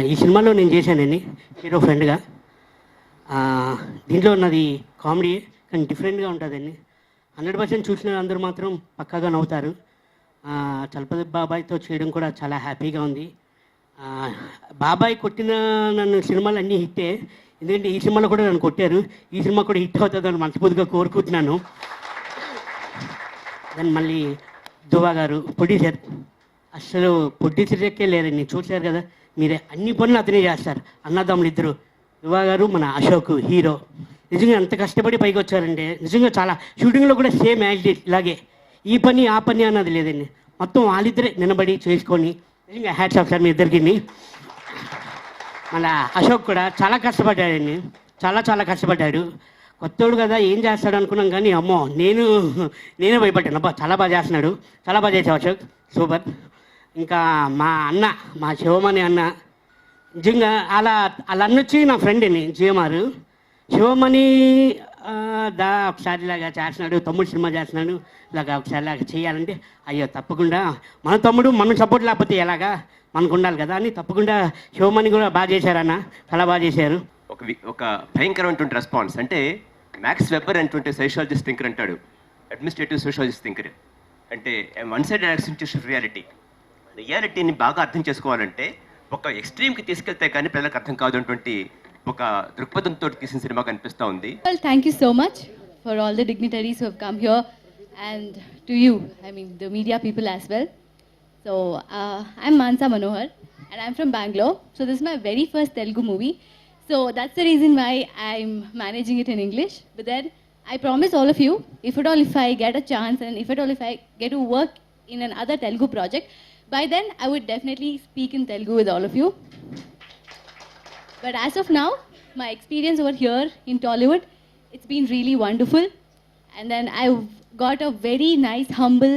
ఈ సినిమాలో నేను చేశానండి హీరో ఫ్రెండ్గా. దీంట్లో నాది కామెడీ కానీ డిఫరెంట్గా ఉంటుందండి. 100% చూసిన అందరూ మాత్రం పక్కాగా నవ్వుతారు. చలపతి బాబాయ్తో చేయడం కూడా చాలా హ్యాపీగా ఉంది. బాబాయ్ కొట్టిన నన్ను సినిమాలు అన్నీ హిట్టే, ఎందుకంటే ఈ సినిమాలో కూడా నన్ను కొట్టారు. ఈ సినిమా కూడా హిట్ అవుతుందని మనస్ఫూర్తిగా కోరుకుంటున్నాను. దాన్ని మళ్ళీ దువా గారు ప్రొడ్యూసర్, అసలు ప్రొడ్యూసర్కే లేరండి, చూశారు కదా మీరే, అన్ని పనులు అతనే చేస్తారు. అన్నదమ్ములు ఇద్దరు, దువా గారు మన అశోక్ హీరో. నిజంగా ఎంత కష్టపడి పైకి వచ్చారంటే నిజంగా చాలా. షూటింగ్లో కూడా సేమ్ యాక్టివ్ ఇలాగే, ఈ పని ఆ పని అన్నది లేదండి, మొత్తం వాళ్ళిద్దరే నిలబడి చేసుకొని నిజంగా హ్యాట్స్ ఆఫ్ సార్ మీ ఇద్దరికి. మళ్ళీ అశోక్ కూడా చాలా కష్టపడ్డాడండి, చాలా కష్టపడ్డాడు. కొత్తోడు కదా ఏం చేస్తాడు అనుకున్నాం, కానీ అమ్మో నేనే భయపడ్డాను. అబ్బా చాలా బాగా చేస్తున్నాడు, చాలా బాగా చేసావు అశోక్, సూపర్. ఇంకా మా అన్న, మా శివమణి అన్న, నిజంగా అలా అన్నొచ్చి నా ఫ్రెండ్ అండి జిఎంఆర్. శివమణి ఒకసారి ఇలాగా చేస్తున్నాడు, తమ్ముడు సినిమా చేస్తున్నాడు, ఇలాగా ఒకసారి ఇలాగా చేయాలంటే అయ్యో తప్పకుండా మన తమ్ముడు మనం సపోర్ట్ లేకపోతే ఎలాగా, మనకు ఉండాలి కదా అని తప్పకుండా శివమణి కూడా బాగా చేశారన్న, చాలా బాగా చేశారు. ఒక భయంకరమైనటువంటి రెస్పాన్స్ అంటే మ్యాక్స్ వెబ్బర్ అనేటువంటి సోషాలజిస్ట్ థింకర్ అంటాడు, అడ్మినిస్ట్రేటివ్ సోషాలజిస్ట్ థింకర్ అంటే వన్ సైడ్ యాక్సెప్టేషన్ ఆఫ్ రియాలిటీని బాగా అర్థం చేసుకోవాలంటే ఒక ఎక్స్ట్రీమ్కి తీసుకెళ్తే కానీ ప్రజలకు అర్థం కాదు అటువంటి ఒక దృక్పథంతో తీసిన సినిమా కనిపిస్తూ ఉంది. Well, thank you so much for all the dignitaries who have come here, and to you, I mean the media people as well. So I'm Mansa Manohar and I'm from Bangalore. So this is my very first Telugu movie. So that's the reason why I'm managing it in English. But then I promise all of you, if I get a chance and if I get to work in another Telugu project, by then I would definitely speak in Telugu with all of you. But as of now, my experience over here in Tollywood, it's been really wonderful. And then I've got a very nice, humble,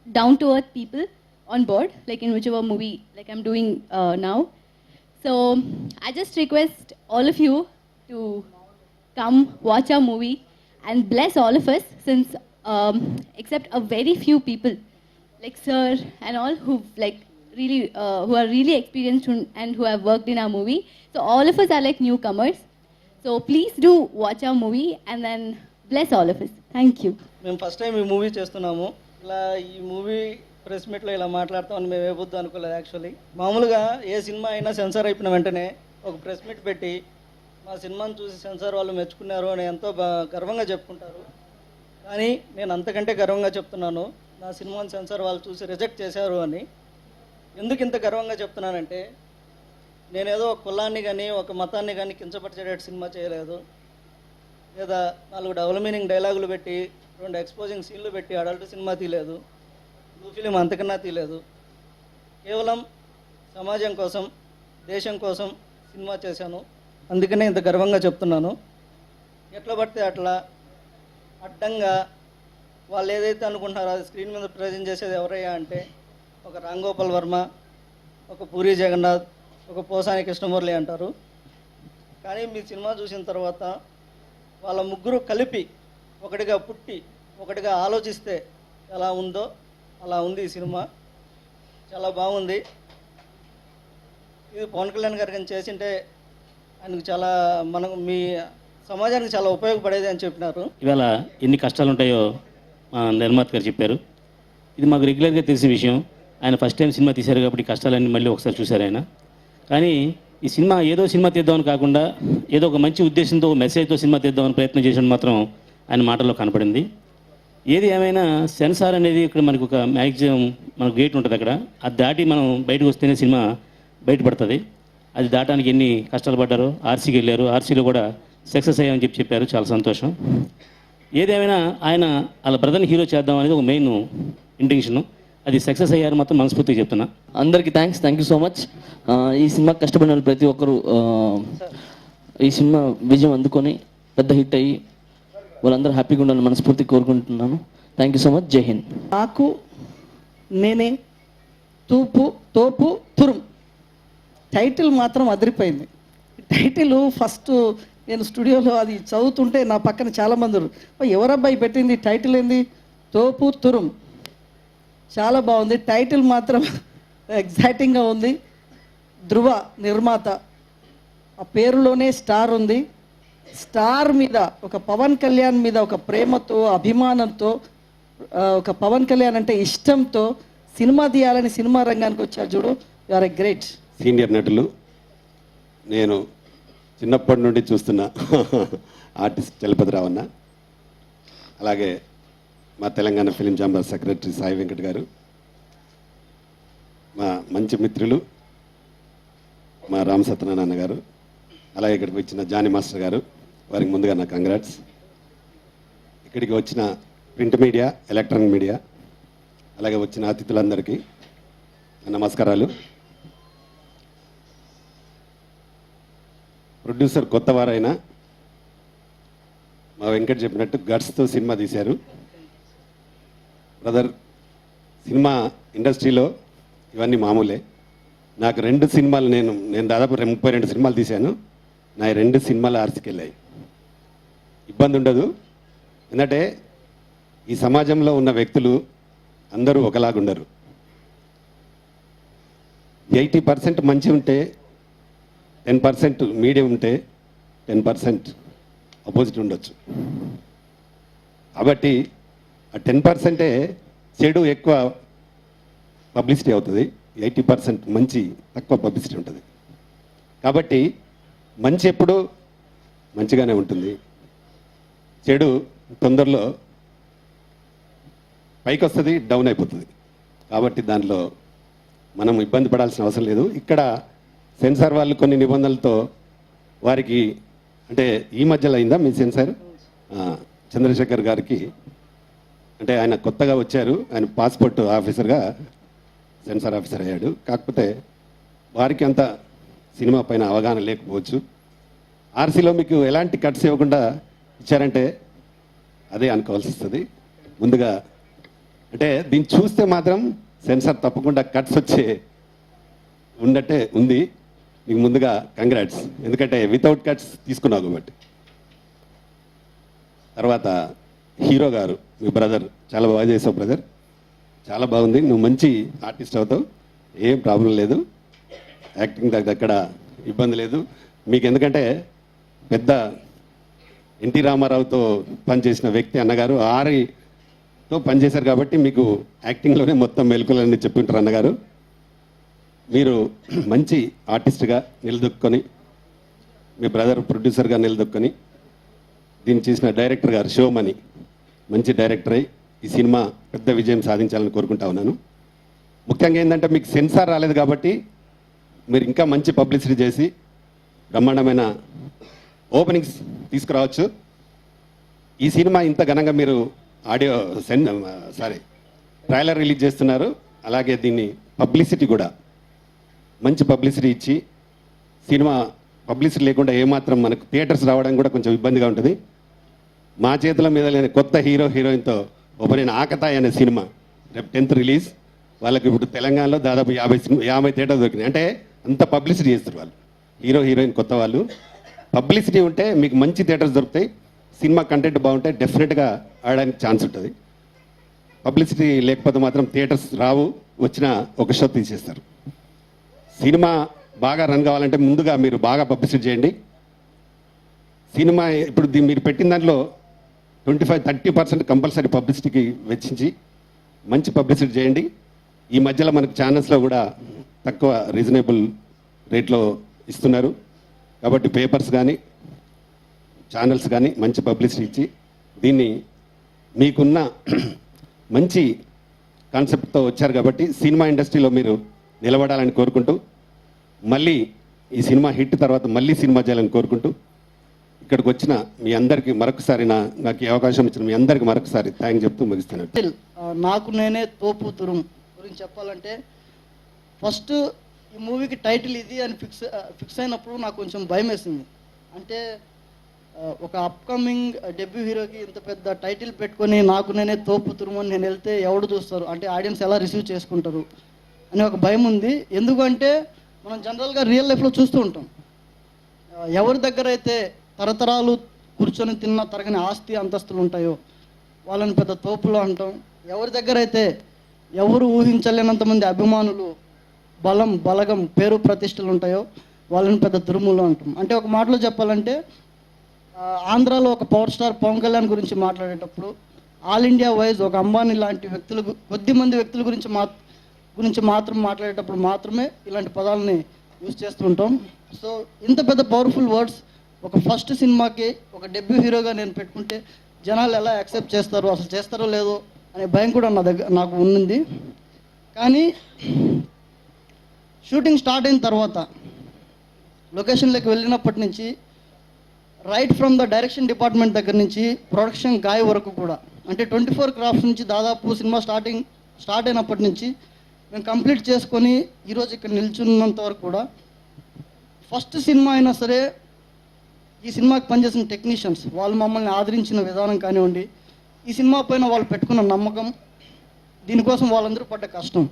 down-to-earth people on board, like in whichever movie like I'm doing now. So I just request all of you to come watch our movie and bless all of us, since except a very few people like sir and all who like really who are really experienced and who have worked in our movie. So all of us are like newcomers. So please do watch our movie and then bless all of us. Thank you. మేము first time ఈ movie చేస్తున్నాము. ఇలా ఈ movie press మీట్లో ఇలా మాట్లాడతామని మేము ఏబుద్దు అనుకోలేదు. Actually మామూలుగా ఏ సినిమా అయినా సెన్సార్ అయిపోయిన వెంటనే ఒక ప్రెస్ మీట్ పెట్టి మా సినిమాను చూసి సెన్సార్ వాళ్ళు మెచ్చుకున్నారు అని ఎంతో గర్వంగా చెప్పుకుంటారు. కానీ నేను అంతకంటే గర్వంగా చెప్తున్నాను, నా సినిమాను సెన్సార్ వాళ్ళు చూసి రిజెక్ట్ చేశారు అని. ఎందుకు ఇంత గర్వంగా చెప్తున్నానంటే, నేనేదో ఒక కులాన్ని కానీ ఒక మతాన్ని కానీ కించపరిచేటట్టు సినిమా చేయలేదు, లేదా 4 డబుల్ మీనింగ్ డైలాగులు పెట్టి 2 ఎక్స్పోజింగ్ సీన్లు పెట్టి అడల్ట్ సినిమా తీయలేదు, బ్లూ ఫిలిం అంతకన్నా తీయలేదు. కేవలం సమాజం కోసం, దేశం కోసం సినిమా చేశాను. అందుకనే ఇంత గర్వంగా చెప్తున్నాను. ఎట్లా పడితే అట్లా అడ్డంగా వాళ్ళు ఏదైతే అనుకుంటున్నారో అది స్క్రీన్ మీద ప్రజెంట్ చేసేది ఎవరయ్యా అంటే ఒక రామ్ గోపాల్ వర్మ, ఒక పూరి జగన్నాథ్, ఒక పోసాని కృష్ణమురళి అంటారు. కానీ మీ సినిమా చూసిన తర్వాత వాళ్ళ ముగ్గురు కలిపి ఒకటిగా పుట్టి ఒకటిగా ఆలోచిస్తే ఎలా ఉందో అలా ఉంది ఈ సినిమా. చాలా బాగుంది. ఇది పవన్ కళ్యాణ్ గారు కానీ చేసింటే ఆయనకు చాలా మీ సమాజానికి చాలా ఉపయోగపడేది అని చెప్పినారు. ఇవాళ ఎన్ని కష్టాలు ఉంటాయో మా నిర్మాత గారు చెప్పారు. ఇది మాకు రెగ్యులర్గా తెలిసిన విషయం. ఆయన ఫస్ట్ టైం సినిమా తీశారు కాబట్టి కష్టాలన్నీ మళ్ళీ ఒకసారి చూశారు ఆయన. కానీ ఈ సినిమా ఏదో సినిమా తీద్దామని కాకుండా ఏదో ఒక మంచి ఉద్దేశంతో మెసేజ్తో సినిమా తీద్దామని ప్రయత్నం చేసిన మాత్రం ఆయన మాటల్లో కనపడింది. ఏది ఏమైనా సెన్సార్ అనేది ఇక్కడ మనకు ఒక మ్యాక్సిమం మనకు గేట్ ఉంటుంది, అక్కడ అది దాటి మనం బయటకు వస్తేనే సినిమా బయటపడుతుంది. అది దాటానికి ఎన్ని కష్టాలు పడ్డారో. ఆర్సీకి వెళ్ళారు, ఆర్సీలో కూడా సక్సెస్ అయ్యామని చెప్పారు, చాలా సంతోషం. ఏదేమైనా ఆయన వాళ్ళ బ్రదర్ని హీరో చేద్దాం అనేది ఒక మెయిన్ ఇంటెన్షన్. అది సక్సెస్ అయ్యారు మాత్రం మనస్ఫూర్తిగా చెప్తున్నా. అందరికీ థ్యాంక్ యూ సో మచ్. ఈ సినిమా కష్టపడిన ప్రతి ఒక్కరు ఈ సినిమా విజయం అందుకొని పెద్ద హిట్ అయ్యి వాళ్ళందరూ హ్యాపీగా ఉండాలని మనస్ఫూర్తిగా కోరుకుంటున్నాను. Thank you so much. జై హింద్. నాకు నేనే తోపు తురుం టైటిల్ మాత్రం అదిరిపోయింది. టైటిల్ ఫస్ట్ నేను స్టూడియోలో అది చదువుతుంటే నా పక్కన చాలామంది ఎవరబ్బాయి పెట్టింది టైటిల్ ఏంది, తోపు తురుం, చాలా బాగుంది టైటిల్ మాత్రం ఎగ్జైటింగ్గా ఉంది. ధృవ నిర్మాత, ఆ పేరులోనే స్టార్ ఉంది. స్టార్ మీద ఒక పవన్ కళ్యాణ్ మీద ఒక ప్రేమతో అభిమానంతో ఒక పవన్ కళ్యాణ్ అంటే ఇష్టంతో సినిమా తీయాలని సినిమా రంగానికి వచ్చారు చూడు. You are a great. Senior నటులు, నేను చిన్నప్పటి నుండి చూస్తున్న ఆర్టిస్ట్ చలపతిరావు అన్న, అలాగే మా Telangana film chamber secretary Sai Venkat గారు, మా మంచి మిత్రులు మా రామ్ సత్యనారాయణ గారు, అలాగే ఇక్కడికి వచ్చిన జానీ మాస్టర్ గారు, వారికి ముందుగా నా కంగ్రాట్స్. ఇక్కడికి వచ్చిన ప్రింట్ మీడియా, ఎలక్ట్రానిక్ మీడియా, అలాగే వచ్చిన అతిథులందరికీ నమస్కారాలు. ప్రొడ్యూసర్ కొత్తవారైనా మా వెంకట్ చెప్పినట్టు గట్స్తో సినిమా తీశారు. బ్రదర్, సినిమా ఇండస్ట్రీలో ఇవన్నీ మామూలే. నాకు 2 సినిమాలు, నేను దాదాపు 32 సినిమాలు తీశాను. నా 2 సినిమాలు ఆర్సీకి వెళ్ళాయి. ఇబ్బంది ఉండదు, ఎందుకంటే ఈ సమాజంలో ఉన్న వ్యక్తులు అందరూ ఒకలాగుండరు. 80% మంచి ఉంటే, 10% మీడియం ఉంటే, 10% అపోజిట్ ఉండొచ్చు. కాబట్టి ఆ 10%ఏ చెడు ఎక్కువ పబ్లిసిటీ అవుతుంది, 80% మంచి తక్కువ పబ్లిసిటీ ఉంటుంది. కాబట్టి మంచి ఎప్పుడు మంచిగానే ఉంటుంది, చెడు తొందరలో పైకి వస్తుంది, డౌన్ అయిపోతుంది. కాబట్టి దాంట్లో మనం ఇబ్బంది పడాల్సిన అవసరం లేదు. ఇక్కడ సెన్సార్ వాళ్ళు కొన్ని నిబంధనలతో వారికి, అంటే ఈ మధ్యలో అయిందా మీ సెన్సార్, చంద్రశేఖర్ గారికి, అంటే ఆయన కొత్తగా వచ్చారు, ఆయన పాస్పోర్ట్ ఆఫీసర్గా సెన్సార్ ఆఫీసర్ అయ్యాడు. కాకపోతే వారికి అంత సినిమా పైన అవగాహన లేకపోవచ్చు. ఆర్సీలో మీకు ఎలాంటి కట్స్ ఇవ్వకుండా ఇచ్చారంటే అదే అనుకోవాల్సి వస్తుంది. ముందుగా అంటే దీన్ని చూస్తే మాత్రం సెన్సార్ తప్పకుండా కట్స్ వచ్చే ఉన్నట్టే ఉంది. మీకు ముందుగా కంగ్రాట్స్, ఎందుకంటే వితౌట్ కట్స్ తీసుకున్నావు కాబట్టి. తర్వాత హీరో గారు, మీ బ్రదర్, చాలా బాగా చేసావు బ్రదర్, చాలా బాగుంది. నువ్వు మంచి ఆర్టిస్ట్ అవుతావు, ఏం ప్రాబ్లం లేదు. యాక్టింగ్ దగ్గర ఇబ్బంది లేదు మీకు, ఎందుకంటే పెద్ద ఎన్టీ రామారావుతో పనిచేసిన వ్యక్తి అన్నగారు, ఆరితో పనిచేశారు కాబట్టి మీకు యాక్టింగ్లోనే మొత్తం మెలకులన్నీ చెప్పింటారు అన్నగారు. మీరు మంచి ఆర్టిస్ట్గా నిలదొక్కుని, మీ బ్రదర్ ప్రొడ్యూసర్గా నిలదొక్కుని, దీన్ని చేసిన డైరెక్టర్ గారు శివమణి మంచి డైరెక్టర్ అయి ఈ సినిమా పెద్ద విజయం సాధించాలని కోరుకుంటా ఉన్నాను. ముఖ్యంగా ఏంటంటే మీకు సెన్సార్ రాలేదు కాబట్టి మీరు ఇంకా మంచి పబ్లిసిటీ చేసి బ్రహ్మాండమైన ఓపెనింగ్స్ తీసుకురావచ్చు. ఈ సినిమా ఇంత ఘనంగా మీరు ఆడియో ట్రైలర్ రిలీజ్ చేస్తున్నారు, అలాగే దీన్ని పబ్లిసిటీ కూడా మంచి పబ్లిసిటీ ఇచ్చి, సినిమా పబ్లిసిటీ లేకుండా ఏమాత్రం మనకు థియేటర్స్ రావడానికి కూడా కొంచెం ఇబ్బందిగా ఉంటుంది. మా చేతుల మీద లేని కొత్త హీరోయిన్తో ఓపెన్ ఆకతాయి అనే సినిమా రేపు 10th రిలీజ్. వాళ్ళకి ఇప్పుడు తెలంగాణలో దాదాపు 50 థియేటర్లు దొరికినాయి. అంటే అంత పబ్లిసిటీ చేస్తారు వాళ్ళు, హీరోయిన్ కొత్త వాళ్ళు. పబ్లిసిటీ ఉంటే మీకు మంచి థియేటర్స్ దొరుకుతాయి, సినిమా కంటెంట్ బాగుంటే డెఫినెట్గా ఆడడానికి ఛాన్స్ ఉంటుంది. పబ్లిసిటీ లేకపోతే మాత్రం థియేటర్స్ రావు, వచ్చిన ఒక షో తీసేస్తారు. సినిమా బాగా రన్ కావాలంటే ముందుగా మీరు బాగా పబ్లిసిటీ చేయండి. సినిమా ఇప్పుడు మీరు పెట్టిన దాంట్లో 25-30% కంపల్సరీ పబ్లిసిటీకి వెచ్చించి మంచి పబ్లిసిటీ చేయండి. ఈ మధ్యలో మనకు ఛానల్స్లో కూడా తక్కువ రీజనబుల్ రేట్లో ఇస్తున్నారు కాబట్టి పేపర్స్ కానీ ఛానల్స్ కానీ మంచి పబ్లిసిటీ ఇచ్చి దీన్ని మీకున్న మంచి కాన్సెప్ట్తో వచ్చారు కాబట్టి సినిమా ఇండస్ట్రీలో మీరు నిలబడాలని కోరుకుంటూ, మళ్ళీ ఈ సినిమా హిట్ తర్వాత మళ్ళీ సినిమా చేయాలని కోరుకుంటూ, ఇక్కడికి వచ్చిన మీ అందరికీ మరొకసారి నాకు ఈ అవకాశం ఇచ్చిన మీ అందరికీ మరొకసారి థ్యాంక్ చెప్తూ ముగిస్తున్నాను. నాకు నేనే తోపు తురుం గురించి చెప్పాలంటే, ఫస్ట్ ఈ మూవీకి టైటిల్ ఇది అని ఫిక్స్ అయినప్పుడు నాకు కొంచెం భయం వేసింది. అంటే ఒక అప్కమింగ్ డెబ్యూ హీరోకి ఇంత పెద్ద టైటిల్ పెట్టుకొని నాకు నేనే తోపు తురుము అని నేను వెళ్తే ఎవడు చూస్తారు, అంటే ఆడియన్స్ ఎలా రిసీవ్ చేసుకుంటారు అనే ఒక భయం ఉంది. ఎందుకంటే మనం జనరల్గా రియల్ లైఫ్లో చూస్తూ ఉంటాం, ఎవరి దగ్గర అయితే తరతరాలు కూర్చొని తిన్న తరగని ఆస్తి అంతస్తులు ఉంటాయో వాళ్ళని పెద్ద తోపులు అంటాం. ఎవరి దగ్గర అయితే ఎవరు ఊహించలేనంతమంది అభిమానులు, బలగం పేరు ప్రతిష్టలు ఉంటాయో వాళ్ళని పెద్ద దురుములో ఉంటాం. అంటే ఒక మాటలో చెప్పాలంటే ఆంధ్రాలో ఒక పవర్ స్టార్ పవన్ కళ్యాణ్ గురించి మాట్లాడేటప్పుడు ఆల్ ఇండియా వైజ్ ఒక అంబానీ లాంటి వ్యక్తులు కొద్దిమంది వ్యక్తుల గురించి మాత్రం మాట్లాడేటప్పుడు మాత్రమే ఇలాంటి పదాలని యూజ్ చేస్తుంటాం. సో ఇంత పెద్ద పవర్ఫుల్ వర్డ్స్ ఒక ఫస్ట్ సినిమాకి ఒక డెబ్యూ హీరోగా నేను పెట్టుకుంటే జనాలు ఎలా యాక్సెప్ట్ చేస్తారో, అసలు చేస్తారో లేదో అనే భయం కూడా నాకు ఉన్నింది. కానీ షూటింగ్ స్టార్ట్ అయిన తర్వాత లొకేషన్లోకి వెళ్ళినప్పటి నుంచి right from the direction department దగ్గర నుంచి ప్రొడక్షన్ గాయ వరకు కూడా, అంటే 24 క్రాఫ్ట్స్ నుంచి దాదాపు సినిమా స్టార్ట్ అయినప్పటి నుంచి మేము కంప్లీట్ చేసుకొని ఈరోజు ఇక్కడ నిల్చున్నంత వరకు కూడా ఫస్ట్ సినిమా అయినా సరే ఈ సినిమాకి పనిచేసిన టెక్నీషియన్స్ వాళ్ళు మమ్మల్ని ఆదరించిన విధానం కానివ్వండి, ఈ సినిమా పైన వాళ్ళు పెట్టుకున్న నమ్మకం, దీనికోసం వాళ్ళందరూ పడ్డ కష్టం,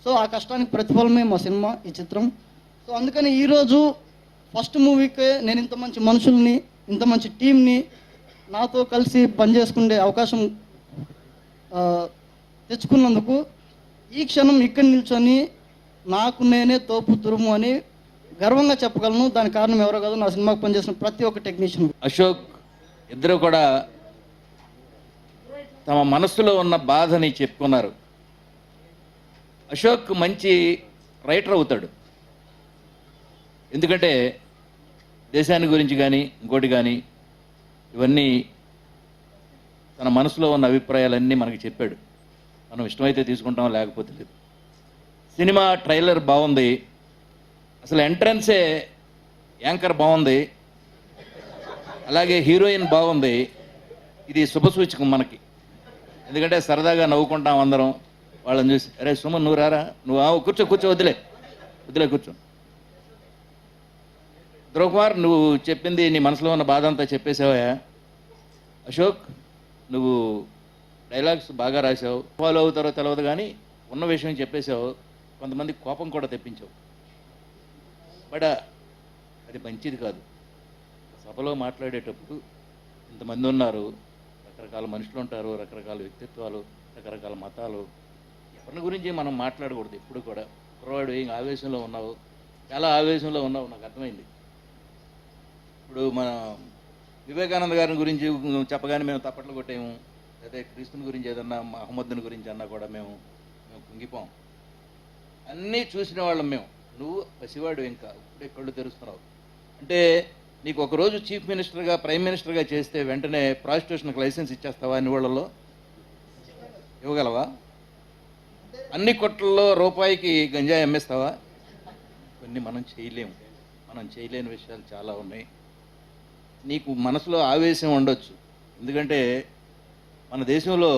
సో ఆ కష్టానికి ప్రతిఫలమే మా సినిమా, ఈ చిత్రం. సో అందుకని ఈరోజు ఫస్ట్ మూవీకే నేను ఇంత మంచి మనుషుల్ని, ఇంత మంచి టీంని నాతో కలిసి పనిచేసుకునే అవకాశం తెచ్చుకున్నందుకు ఈ క్షణం ఇక్కడ నిల్చొని నాకు నేనే తోపు తురుము అని గర్వంగా చెప్పగలను. దానికి కారణం ఎవరో కాదు, నా సినిమాకి పనిచేసిన ప్రతి ఒక్క టెక్నీషియన్. అశోక్ ఇద్దరు కూడా తమ మనసులో ఉన్న బాధని చెప్పుకున్నారు. అశోక్ మంచి రైటర్ అవుతాడు, ఎందుకంటే దేశాన్ని గురించి కానీ ఇంకోటి కానీ ఇవన్నీ తన మనసులో ఉన్న అభిప్రాయాలన్నీ మనకి చెప్పాడు. మనం ఇష్టమైతే తీసుకుంటాం, లేకపోతే లేదు. సినిమా ట్రైలర్ బాగుంది, అసలు ఎంట్రన్సే యాంకర్ బాగుంది, అలాగే హీరోయిన్ బాగుంది. ఇది శుభసూచకం మనకి, ఎందుకంటే సరదాగా నవ్వుకుంటాం అందరం వాళ్ళని చూసి. అరే సుమన్ నువ్వు రారా, నువ్వు కూర్చో వదిలే కూర్చో. ధ్రువకుమార్ నువ్వు చెప్పింది, నీ మనసులో ఉన్న బాధ అంతా చెప్పేసావా. అశోక్ నువ్వు డైలాగ్స్ బాగా రాసావు, ఫాలో అవుతారో తెలియదు కానీ ఉన్న విషయం చెప్పేశావు. కొంతమంది కోపం కూడా తెప్పించావు, బట్ అది మంచిది కాదు. సభలో మాట్లాడేటప్పుడు ఇంతమంది ఉన్నారు, రకరకాల మనుషులు ఉంటారు, రకరకాల వ్యక్తిత్వాలు, రకరకాల మతాలు, ఎవరి గురించి మనం మాట్లాడకూడదు ఎప్పుడు కూడా. కుర్రవాడు ఏం ఆవేశంలో ఉన్నావు, చాలా ఆవేశంలో ఉన్నావు, నాకు అర్థమైంది. ఇప్పుడు మన వివేకానంద గారి గురించి చెప్పగానే మేము తప్పట్లు కొట్టాము, అదే క్రీస్తుని గురించి ఏదన్నా మహమ్మద్ని గురించి అన్నా కూడా మేము కుంగిపోం. అన్నీ చూసిన వాళ్ళం మేము. నువ్వు పసివాడు ఇంకా ఇప్పుడే కళ్ళు తెరుస్తున్నావు. అంటే నీకు ఒకరోజు చీఫ్ మినిస్టర్గా, ప్రైమ్ మినిస్టర్గా చేస్తే వెంటనే ప్రాస్టిట్యూషన్కి లైసెన్స్ ఇచ్చేస్తావా అన్ని వాళ్ళలో? ఇవ్వగలవా? అన్ని కొట్లలో రూపాయికి గంజాయి అమ్మేస్తావా? కొన్ని మనం చేయలేము, మనం చేయలేని విషయాలు చాలా ఉన్నాయి. నీకు మనసులో ఆవేశం ఉండొచ్చు, ఎందుకంటే మన దేశంలో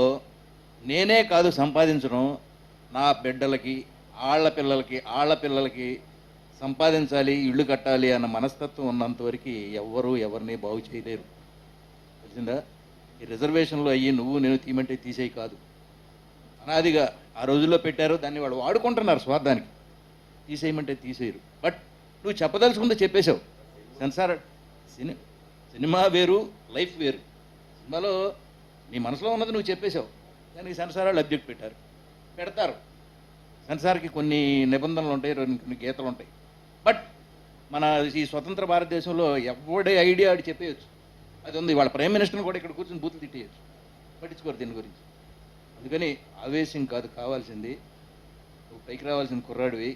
నేనే కాదు సంపాదించడం, నా బిడ్డలకి, ఆళ్ళ పిల్లలకి సంపాదించాలి, ఇళ్ళు కట్టాలి అన్న మనస్తత్వం ఉన్నంతవరకు ఎవ్వరూ ఎవరిని బాగు చేయలేరు. తెలిసిందా? ఈ రిజర్వేషన్లో అయ్యి నువ్వు నేను తీయమంటే తీసేయి కాదు, అనాదిగా ఆ రోజుల్లో పెట్టారు, దాన్ని వాళ్ళు వాడుకుంటున్నారు స్వార్థానికి. తీసేయమంటే తీసేయరు. బట్ నువ్వు చెప్పదలుచుకుంటే చెప్పేశావు. సెన్సార్ సినిమా వేరు, లైఫ్ వేరు. సినిమాలో నీ మనసులో ఉన్నది నువ్వు చెప్పేశావు, దానికి సెన్సార్ వాళ్ళు అబ్జెక్ట్ పెడతారు. సెన్సార్కి కొన్ని నిబంధనలు ఉంటాయి, కొన్ని గీతలు ఉంటాయి. బట్ మన ఈ స్వతంత్ర భారతదేశంలో ఎవడే ఐడియా ఆడి చెప్పేయచ్చు, అది ఉంది. వాళ్ళ ప్రైమ్ మినిస్టర్ని కూడా ఇక్కడ కూర్చొని బూతులు తిట్టేయచ్చు, పట్టించుకోరు దీని గురించి. అందుకని ఆవేశం కాదు కావాల్సింది, నువ్వు పైకి రావాల్సిన కుర్రాడివి.